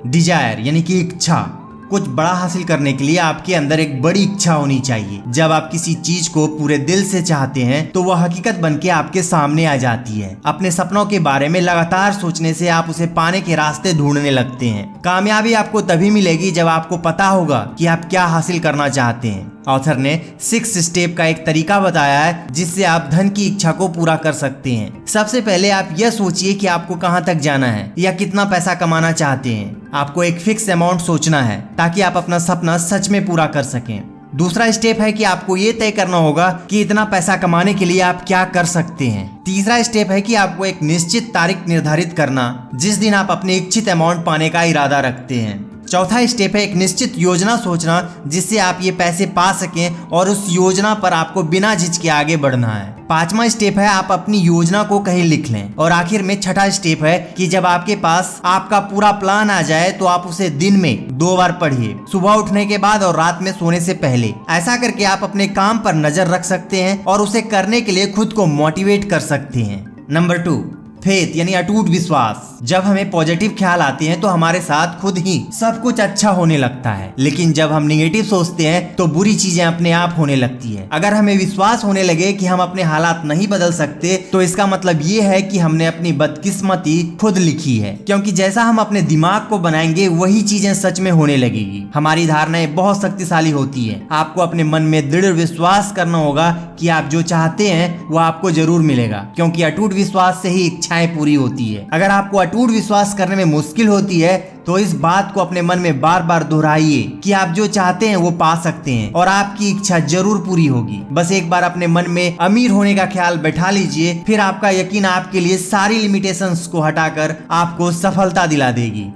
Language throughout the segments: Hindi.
डिजायर यानी कि इच्छा। कुछ बड़ा हासिल करने के लिए आपके अंदर एक बड़ी इच्छा होनी चाहिए। जब आप किसी चीज को पूरे दिल से चाहते हैं तो वह हकीकत बनके आपके सामने आ जाती है। अपने सपनों के बारे में लगातार सोचने से आप उसे पाने के रास्ते ढूंढने लगते हैं। कामयाबी आपको तभी मिलेगी जब आपको पता होगा कि आप क्या हासिल करना चाहते हैं। ऑथर ने 6 स्टेप का एक तरीका बताया है जिससे आप धन की इच्छा को पूरा कर सकते हैं। सबसे पहले आप यह सोचिए कि आपको कहां तक जाना है या कितना पैसा कमाना चाहते हैं। आपको एक फिक्स अमाउंट सोचना है ताकि आप अपना सपना सच में पूरा कर सकें। दूसरा स्टेप है कि आपको ये तय करना होगा कि इतना पैसा कमाने के लिए आप क्या कर सकते हैं। तीसरा स्टेप है कि आपको एक निश्चित तारीख निर्धारित करना जिस दिन आप अपने इच्छित अमाउंट पाने का इरादा रखते हैं। चौथा स्टेप है एक निश्चित योजना सोचना जिससे आप ये पैसे पा सकें और उस योजना पर आपको बिना झिझके आगे बढ़ना है। पांचवा स्टेप है आप अपनी योजना को कहीं लिख लें। और आखिर में छठा स्टेप है कि जब आपके पास आपका पूरा प्लान आ जाए तो आप उसे दिन में 2 बार पढ़िए, सुबह उठने के बाद और रात में सोने से पहले। ऐसा करके आप अपने काम पर नजर रख सकते हैं और उसे करने के लिए खुद को मोटिवेट कर सकते हैं। नंबर 2, फेथ यानी अटूट विश्वास। जब हमें पॉजिटिव ख्याल आते हैं तो हमारे साथ खुद ही सब कुछ अच्छा होने लगता है, लेकिन जब हम निगेटिव सोचते हैं तो बुरी चीजें अपने आप होने लगती है। अगर हमें विश्वास होने लगे कि हम अपने हालात नहीं बदल सकते तो इसका मतलब ये है कि हमने अपनी बदकिस्मती खुद लिखी है, क्योंकि जैसा हम अपने दिमाग को बनाएंगे वही चीजें सच में होने लगेगी। हमारी धारणाएं बहुत शक्तिशाली होती है। आपको अपने मन में दृढ़ विश्वास करना होगा कि आप जो चाहते हैं वो आपको जरूर मिलेगा, क्योंकि अटूट विश्वास से ही इच्छाएं पूरी होती है। अगर आपको अटूट विश्वास करने में मुश्किल होती है तो इस बात को अपने मन में बार बार दोहराइए कि आप जो चाहते हैं वो पा सकते हैं और आपकी इच्छा जरूर पूरी होगी। बस एक बार अपने मन में अमीर होने का ख्याल बैठा लीजिए, फिर आपका यकीन आपके लिए सारी लिमिटेशंस को हटाकर आपको सफलता दिला देगी।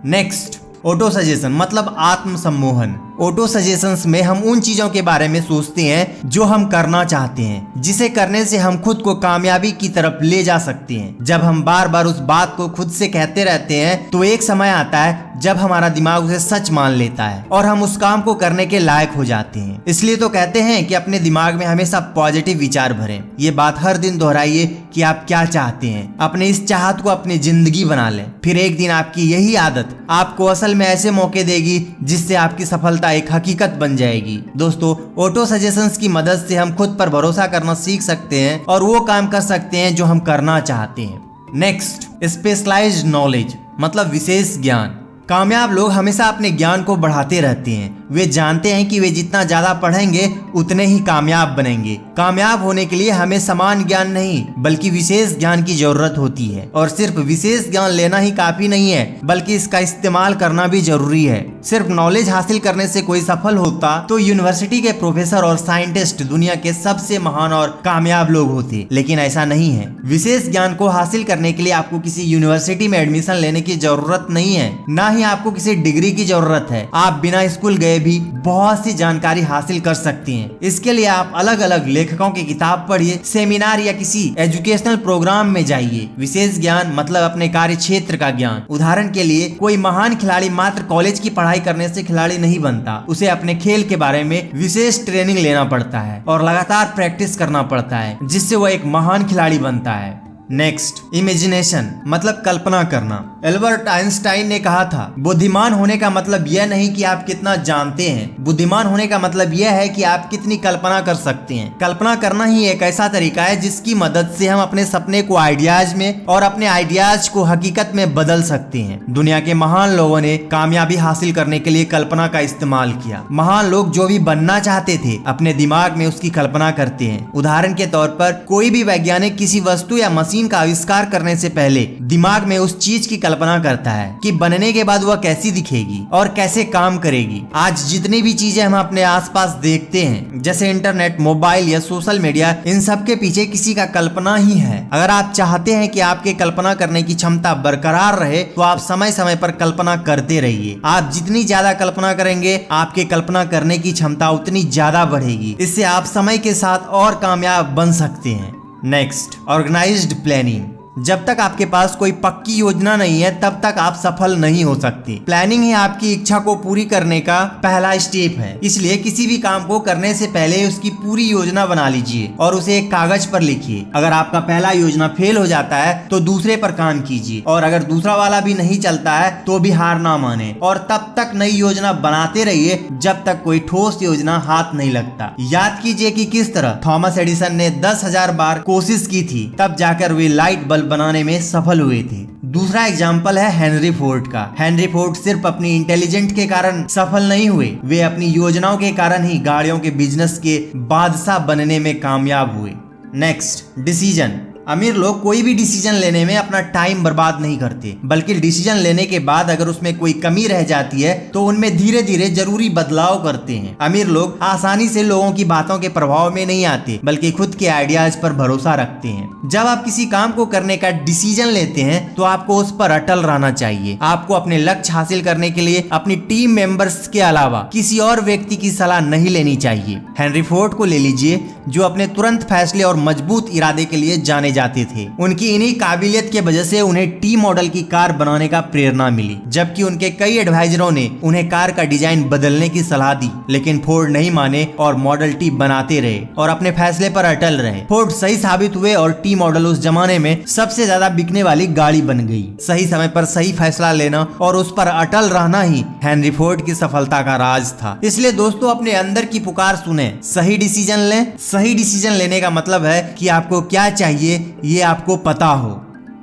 नेक्स्ट, ऑटो सजेशन मतलब आत्म सम्मोहन। ऑटो सजेशंस में हम उन चीजों के बारे में सोचते हैं जो हम करना चाहते हैं, जिसे करने से हम खुद को कामयाबी की तरफ ले जा सकते हैं। जब हम बार बार उस बात को खुद से कहते रहते हैं तो एक समय आता है जब हमारा दिमाग उसे सच मान लेता है और हम उस काम को करने के लायक हो जाते हैं। इसलिए तो कहते हैं कि अपने दिमाग में हमेशा पॉजिटिव विचार भरें। ये बात हर दिन दोहराइए कि आप क्या चाहते हैं। अपने इस चाहत को अपनी जिंदगी बना लें, फिर एक दिन आपकी यही आदत आपको असल में ऐसे मौके देगी जिससे आपकी सफलता एक हकीकत बन जाएगी। दोस्तों, ऑटो सजेशंस की मदद से हम खुद पर भरोसा करना सीख सकते हैं और वो काम कर सकते हैं जो हम करना चाहते हैं। नेक्स्ट, स्पेशलाइज्ड नॉलेज मतलब विशेष ज्ञान। कामयाब लोग हमेशा अपने ज्ञान को बढ़ाते रहते हैं। वे जानते हैं कि वे जितना ज्यादा पढ़ेंगे उतने ही कामयाब बनेंगे। कामयाब होने के लिए हमें समान ज्ञान नहीं बल्कि विशेष ज्ञान की जरूरत होती है। और सिर्फ विशेष ज्ञान लेना ही काफी नहीं है बल्कि इसका इस्तेमाल करना भी जरूरी है। सिर्फ नॉलेज हासिल करने से कोई सफल होता तो यूनिवर्सिटी के प्रोफेसर और साइंटिस्ट दुनिया के सबसे महान और कामयाब लोग होते, लेकिन ऐसा नहीं है। विशेष ज्ञान को हासिल करने के लिए आपको किसी यूनिवर्सिटी में एडमिशन लेने की जरूरत नहीं है, ना ही आपको किसी डिग्री की जरूरत है। आप बिना स्कूल गए भी बहुत सी जानकारी हासिल कर सकते हैं। इसके लिए आप अलग अलग लेखकों की किताब पढ़िए, सेमिनार या किसी एजुकेशनल प्रोग्राम में जाइए। विशेष ज्ञान मतलब अपने कार्य क्षेत्र का ज्ञान। उदाहरण के लिए कोई महान खिलाड़ी मात्र कॉलेज की पढ़ाई करने से खिलाड़ी नहीं बनता। उसे अपने खेल के बारे में विशेष ट्रेनिंग लेना पड़ता है और लगातार प्रैक्टिस करना पड़ता है, जिससे वह एक महान खिलाड़ी बनता है। नेक्स्ट, इमेजिनेशन मतलब कल्पना करना। एल्बर्ट आइंस्टाइन ने कहा था, बुद्धिमान होने का मतलब यह नहीं कि आप कितना जानते हैं, बुद्धिमान होने का मतलब यह है कि आप कितनी कल्पना कर सकते हैं। कल्पना करना ही एक ऐसा तरीका है जिसकी मदद से हम अपने सपने को आइडियाज में और अपने आइडियाज को हकीकत में बदल सकते हैं। दुनिया के महान लोगों ने कामयाबी हासिल करने के लिए कल्पना का इस्तेमाल किया। महान लोग जो भी बनना चाहते थे अपने दिमाग में उसकी कल्पना करते हैं। उदाहरण के तौर पर कोई भी वैज्ञानिक किसी वस्तु या मशीन का आविष्कार करने से पहले दिमाग में उस चीज की कल्पना करता है कि बनने के बाद वह कैसी दिखेगी और कैसे काम करेगी। आज जितनी भी चीजें हम अपने आसपास देखते हैं, जैसे इंटरनेट, मोबाइल या सोशल मीडिया, इन सब के पीछे किसी का कल्पना ही है। अगर आप चाहते हैं कि आपके कल्पना करने की क्षमता बरकरार रहे तो आप समय समय पर कल्पना करते रहिए। आप जितनी ज्यादा कल्पना करेंगे आपके कल्पना करने की क्षमता उतनी ज्यादा बढ़ेगी। इससे आप समय के साथ और कामयाब बन सकते हैं। Next, organised planning. जब तक आपके पास कोई पक्की योजना नहीं है तब तक आप सफल नहीं हो सकते। प्लानिंग ही आपकी इच्छा को पूरी करने का पहला स्टेप है। इसलिए किसी भी काम को करने से पहले उसकी पूरी योजना बना लीजिए और उसे एक कागज पर लिखिए। अगर आपका पहला योजना फेल हो जाता है तो दूसरे पर काम कीजिए, और अगर दूसरा वाला भी नहीं चलता है तो भी हार ना माने, और तब तक नई योजना बनाते रहिए जब तक कोई ठोस योजना हाथ नहीं लगता। याद कीजिए कि किस तरह थॉमस एडिसन ने 10,000 बार कोशिश की थी, तब जाकर वे लाइट बल्ब बनाने में सफल हुए थे। दूसरा एग्जाम्पल है हेनरी फोर्ड का। हेनरी फोर्ड सिर्फ अपनी इंटेलिजेंट के कारण सफल नहीं हुए, वे अपनी योजनाओं के कारण ही गाड़ियों के बिजनेस के बादशाह बनने में कामयाब हुए। Next, decision. अमीर लोग कोई भी डिसीजन लेने में अपना टाइम बर्बाद नहीं करते, बल्कि डिसीजन लेने के बाद अगर उसमें कोई कमी रह जाती है तो उनमें धीरे धीरे जरूरी बदलाव करते हैं। अमीर लोग आसानी से लोगों की बातों के प्रभाव में नहीं आते, बल्कि खुद के आइडियाज पर भरोसा रखते हैं। जब आप किसी काम को करने का डिसीजन लेते हैं तो आपको उस पर अटल रहना चाहिए। आपको अपने लक्ष्य हासिल करने के लिए अपनी टीम मेंबर्स के अलावा किसी और व्यक्ति की सलाह नहीं लेनी चाहिए। हेनरी फोर्ड को ले लीजिए, जो अपने तुरंत फैसले और मजबूत इरादे के लिए जाने जाते थे। उनकी इन्हीं काबिलियत के वजह से उन्हें टी मॉडल की कार बनाने का प्रेरणा मिली, जबकि उनके कई एडवाइजरों ने उन्हें कार का डिजाइन बदलने की सलाह दी, लेकिन फोर्ड नहीं माने और मॉडल टी बनाते रहे और अपने फैसले पर अटल रहे। फोर्ड सही साबित हुए और टी मॉडल उस जमाने में सबसे ज्यादा बिकने वाली गाड़ी बन गई। सही समय पर सही फैसला लेना और उस पर अटल रहना ही हेनरी फोर्ड की सफलता का राज था। इसलिए दोस्तों, अपने अंदर की पुकार सुने, सही डिसीजन लें। सही डिसीजन लेने का मतलब है कि आपको क्या चाहिए ये आपको पता हो।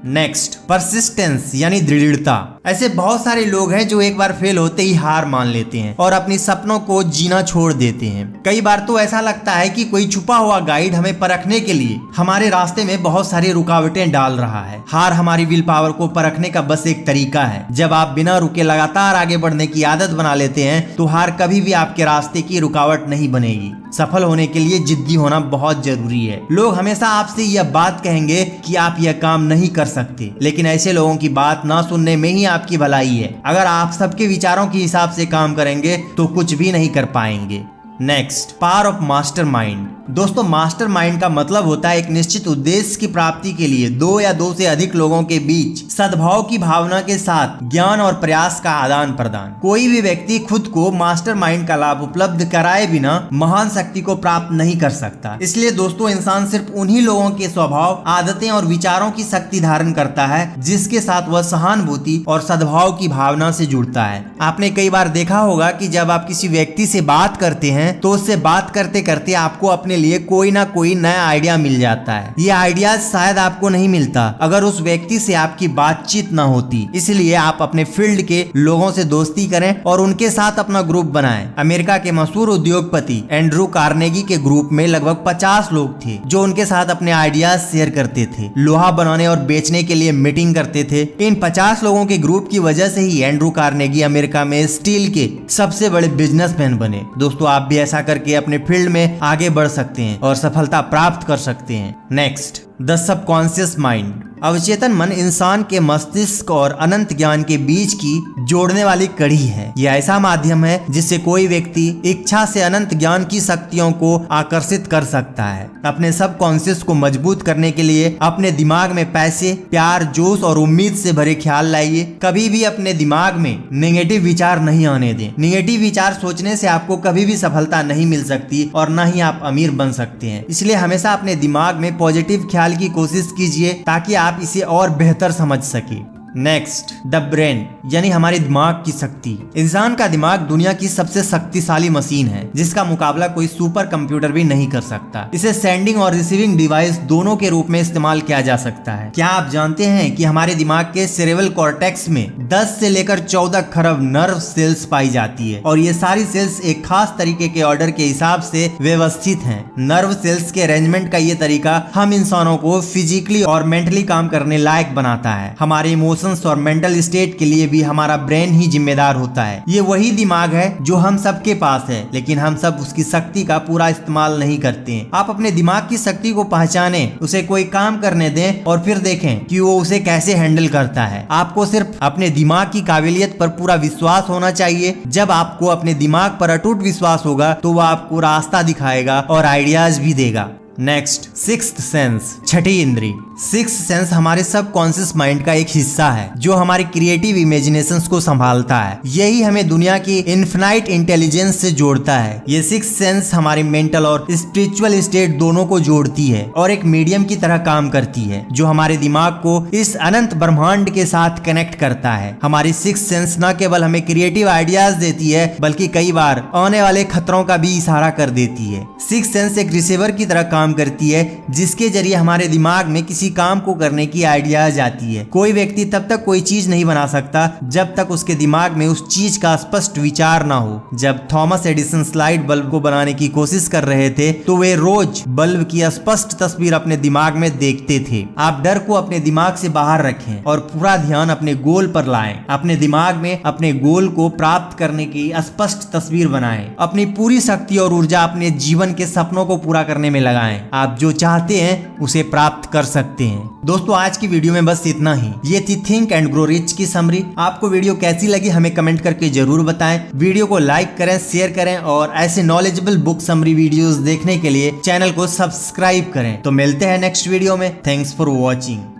नेक्स्ट, परसिस्टेंस यानी दृढ़ता। ऐसे बहुत सारे लोग हैं जो एक बार फेल होते ही हार मान लेते हैं और अपनी सपनों को जीना छोड़ देते हैं। कई बार तो ऐसा लगता है कि कोई छुपा हुआ गाइड हमें परखने के लिए हमारे रास्ते में बहुत सारी रुकावटें डाल रहा है। हार हमारी विल पावर को परखने का बस एक तरीका है। जब आप बिना रुके लगातार आगे बढ़ने की आदत बना लेते हैं तो हार कभी भी आपके रास्ते की रुकावट नहीं बनेगी। सफल होने के लिए जिद्दी होना बहुत जरूरी है। लोग हमेशा आपसे यह बात कहेंगे कि आप यह काम नहीं कर सकते, लेकिन ऐसे लोगों की बात ना सुनने में ही आपकी भलाई है। अगर आप सबके विचारों के हिसाब से काम करेंगे तो कुछ भी नहीं कर पाएंगे। Next, power of mastermind. दोस्तों, मास्टरमाइंड का मतलब होता है एक निश्चित उद्देश्य की प्राप्ति के लिए दो या दो से अधिक लोगों के बीच सद्भाव की भावना के साथ ज्ञान और प्रयास का आदान प्रदान। कोई भी व्यक्ति खुद को मास्टरमाइंड का लाभ उपलब्ध कराए बिना महान शक्ति को प्राप्त नहीं कर सकता। इसलिए दोस्तों, इंसान सिर्फ उन्हीं लोगों के स्वभाव, आदतें और विचारों की शक्ति धारण करता है जिसके साथ वह सहानुभूति और सद्भाव की भावना से जुड़ता है। आपने कई बार देखा होगा कि जब आप किसी व्यक्ति से बात करते हैं तो उससे बात करते करते आपको अपने लिए कोई ना कोई नया आइडिया मिल जाता है। ये आइडिया शायद आपको नहीं मिलता अगर उस व्यक्ति से आपकी बातचीत ना होती। इसलिए आप अपने फील्ड के लोगों से दोस्ती करें और उनके साथ अपना ग्रुप बनाएं। अमेरिका के मशहूर उद्योगपति एंड्रू कार्नेगी के ग्रुप में लगभग 50 लोग थे जो उनके साथ अपने आइडियाज शेयर करते थे, लोहा बनाने और बेचने के लिए मीटिंग करते थे। इन 50 लोगों के ग्रुप की वजह से ही एंड्रू कार्नेगी अमेरिका में स्टील के सबसे बड़े बिजनेसमैन बने। दोस्तों, आप भी ऐसा करके अपने फील्ड में आगे बढ़ सकते हैं और सफलता प्राप्त कर सकते हैं। Next, the subconscious mind. अवचेतन मन इंसान के मस्तिष्क और अनंत ज्ञान के बीच की जोड़ने वाली कड़ी है। यह ऐसा माध्यम है जिससे कोई व्यक्ति इच्छा से अनंत ज्ञान की शक्तियों को आकर्षित कर सकता है। अपने सबकॉन्शियस को मजबूत करने के लिए अपने दिमाग में पैसे, प्यार, जोश और उम्मीद से भरे ख्याल लाइए। कभी भी अपने दिमाग में नेगेटिव विचार नहीं आने दें। नेगेटिव विचार सोचने से आपको कभी भी सफलता नहीं मिल सकती और न ही आप अमीर बन सकते हैं। इसलिए हमेशा अपने दिमाग में पॉजिटिव ख्याल की कोशिश कीजिए ताकि आप इसे और बेहतर समझ सके। नेक्स्ट, द ब्रेन यानी हमारे दिमाग की शक्ति। इंसान का दिमाग दुनिया की सबसे शक्तिशाली मशीन है जिसका मुकाबला कोई सुपर कंप्यूटर भी नहीं कर सकता। इसे सेंडिंग और रिसीविंग डिवाइस दोनों के रूप में इस्तेमाल किया जा सकता है। क्या आप जानते हैं कि हमारे दिमाग के सेरेब्रल कॉर्टेक्स में 10 से लेकर 14 खरब नर्व सेल्स पाई जाती है और ये सारी सेल्स एक खास तरीके के ऑर्डर के हिसाब से व्यवस्थित हैं। नर्व सेल्स के अरेंजमेंट का ये तरीका हम इंसानों को फिजिकली और मेंटली काम करने लायक बनाता है। हमारे और मेंटल स्टेट के लिए भी हमारा ब्रेन ही जिम्मेदार होता है। ये वही दिमाग है जो हम सबके पास है, लेकिन हम सब उसकी शक्ति का पूरा इस्तेमाल नहीं करते हैं। आप अपने दिमाग की शक्ति को पहचानें, उसे कोई काम करने दें और फिर देखें कि वो उसे कैसे हैंडल करता है। आपको सिर्फ अपने दिमाग की काबिलियत पर पूरा विश्वास होना चाहिए। जब आपको अपने दिमाग पर अटूट विश्वास होगा तो वह आपको रास्ता दिखाएगा और आइडियाज भी देगा। नेक्स्ट, सिक्स्थ सेंस, छठी इंद्री। सिक्स सेंस हमारे सबकॉन्शियस माइंड का एक हिस्सा है जो हमारे क्रिएटिव इमेजिनेशंस को संभालता है। यही हमें दुनिया की इनफिनाइट इंटेलिजेंस से जोड़ता है। ये सिक्स सेंस हमारे मेंटल और स्पिरिचुअल स्टेट दोनों को जोड़ती है और एक मीडियम की तरह काम करती है जो हमारे दिमाग को इस अनंत ब्रह्मांड के साथ कनेक्ट करता है। हमारी सिक्स सेंस न केवल हमें क्रिएटिव आइडियाज देती है बल्कि कई बार आने वाले खतरों का भी इशारा कर देती है। सिक्स सेंस एक रिसीवर की तरह काम करती है जिसके जरिए हमारे दिमाग में किसी काम को करने की आइडियाज आती है। कोई व्यक्ति तब तक कोई चीज नहीं बना सकता जब तक उसके दिमाग में उस चीज का स्पष्ट विचार ना हो। जब थॉमस एडिसन स्लाइड बल्ब को बनाने की कोशिश कर रहे थे तो वे रोज बल्ब की स्पष्ट तस्वीर अपने दिमाग में देखते थे। आप डर को अपने दिमाग से बाहर रखें और पूरा ध्यान अपने गोल पर लाएं। अपने दिमाग में अपने गोल को प्राप्त करने की स्पष्ट तस्वीर बनाएं। अपनी पूरी शक्ति और ऊर्जा अपने जीवन के सपनों को पूरा करने में लगाएं। आप जो चाहते हैं उसे प्राप्त कर सकते हैं। दोस्तों आज की वीडियो में बस इतना ही। ये थी थिंक एंड ग्रो रिच की समरी। आपको वीडियो कैसी लगी हमें कमेंट करके जरूर बताएं। वीडियो को लाइक करें, शेयर करें और ऐसे नॉलेजेबल बुक समरी वीडियोस देखने के लिए चैनल को सब्सक्राइब करें। तो मिलते हैं नेक्स्ट वीडियो में। Thanks for watching.